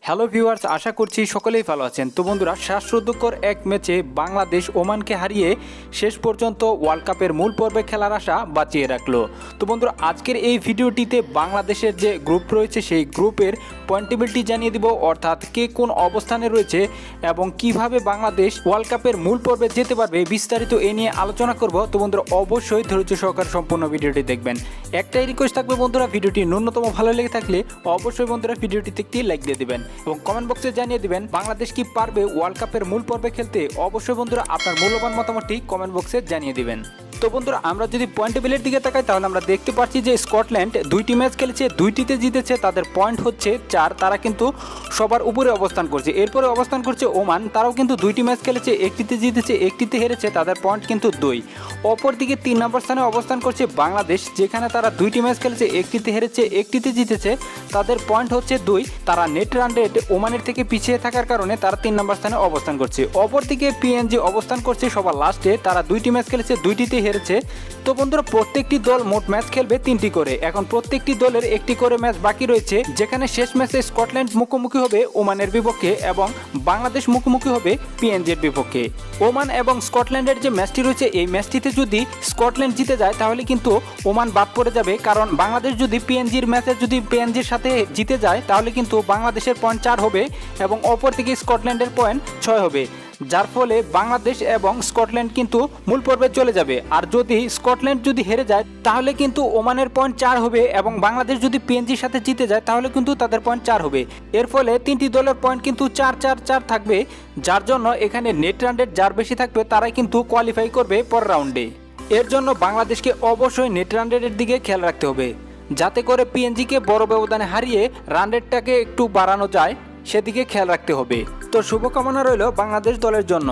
Hello viewers, আশা করছি সকলেই ভালো আছেন। তো বন্ধুরা, শ্বাসরুদ্ধকর এক ম্যাচে বাংলাদেশ ওমানকে হারিয়ে শেষ পর্যন্ত ওয়ার্ল্ড কাপের মূল পর্বে খেলার আশা বাঁচিয়ে রাখলো। তো বন্ধুরা, আজকের এই ভিডিওটিতে বাংলাদেশের যে গ্রুপ রয়েছে সেই গ্রুপের পয়েন্টেবিলিটি জানিয়ে দিব, অর্থাৎ কে কোন অবস্থানে রয়েছে এবং কিভাবে বাংলাদেশ ওয়ার্ল্ড কাপের মূল পর্বে যেতে পারবে, বিস্তারিত এ নিয়ে আলোচনা করব। তো বন্ধুরা, অবশ্যই ধৈর্য সহকারে সম্পূর্ণ ভিডিওটি দেখবেন। একটাই রিকোয়েস্ট থাকবে বন্ধুরা, ভিডিওটি ন্যূনতম ভালো লেগে থাকলে অবশ্যই বন্ধুরা ভিডিওটিতে একটি লাইক দিয়ে দিবেন এবং কমেন্ট বক্সে জানিয়ে দিবেন বাংলাদেশ কি পারবে ওয়ার্ল্ড কাপের মূল পর্বে খেলতে। অবশ্যই বন্ধুরা আপনার মূল্যবান মতামতটি কমেন্ট বক্সে জানিয়ে দিবেন। তো বন্ধুরা, আমরা যদি পয়েন্ট টেবিলের দিকে তাকাই তাহলে আমরা দেখতে পাচ্ছি যে স্কটল্যান্ড দুইটি ম্যাচ খেলেছে, দুইটিতে জিতেছে, তাদের পয়েন্ট হচ্ছে 4। তারা কিন্তু সবার উপরে অবস্থান করছে। এরপরে অবস্থান করছে ওমান, তারাও কিন্তু দুইটি ম্যাচ খেলেছে, একটিতে জিতেছে, একটিতে হেরেছে, তাদের পয়েন্ট কিন্তু 2। অপরদিকে 3 নম্বর স্থানে অবস্থান করছে বাংলাদেশ, যেখানে তারা দুইটি ম্যাচ খেলেছে, একটিতে হেরেছে, একটিতে জিতেছে, তাদের পয়েন্ট হচ্ছে 2। তারা নেট রান রেট ওমানের থেকে পিছিয়ে থাকার কারণে তারা 3 নম্বর স্থানে অবস্থান করছে। অপরদিকে পিএনজি অবস্থান করছে সবার লাস্টে, তারা দুইটি ম্যাচ খেলেছে, দুইটিতে হেরেছে। তো বন্ধুরা, প্রত্যেকটি দল মোট ম্যাচ খেলবে 3টি করে। এখন প্রত্যেকটি দলের একটি করে ম্যাচ বাকি রয়েছে, যেখানে শেষ ম্যাচে স্কটল্যান্ড মুখোমুখি হবে ওমানের বিপক্ষে এবং বাংলাদেশ মুখোমুখি হবে পিএনজির বিপক্ষে। ওমান এবং স্কটল্যান্ডের যে ম্যাচটি রয়েছে, এই ম্যাচটিতে যদি স্কটল্যান্ড জিতে যায় তাহলে কিন্তু ওমান বাদ পড়ে যাবে, কারণ বাংলাদেশ যদি পিএনজির ম্যাচে যদি পিএনজির সাথে জিতে যায় তাহলে কিন্তু বাংলাদেশের পয়েন্ট 4 হবে এবং অপরদিকে স্কটল্যান্ডের পয়েন্ট 6 হবে, যার ফলে বাংলাদেশ এবং স্কটল্যান্ড কিন্তু মূল পর্বে চলে যাবে। আর যদি স্কটল্যান্ড যদি হেরে যায় তাহলে কিন্তু ওমানের পয়েন্ট 4 হবে এবং বাংলাদেশ যদি পিএনজির সাথে জিতে যায় তাহলে কিন্তু তাদের পয়েন্ট 4 হবে। এর ফলে 3টি দলের পয়েন্ট কিন্তু 4-4-4 থাকবে, যার জন্য এখানে নেট রান রেট যার বেশি থাকবে তারাই কিন্তু কোয়ালিফাই করবে পরের রাউন্ডে। এর জন্য বাংলাদেশকে অবশ্যই নেট রান রেটের দিকে খেয়াল রাখতে হবে, যাতে করে পিএনজিকে বড় ব্যবধানে হারিয়ে রান রেটটাকে একটু বাড়ানো যায়, সেদিকে খেয়াল রাখতে হবে। তো শুভকামনা রইল বাংলাদেশ দলের জন্য।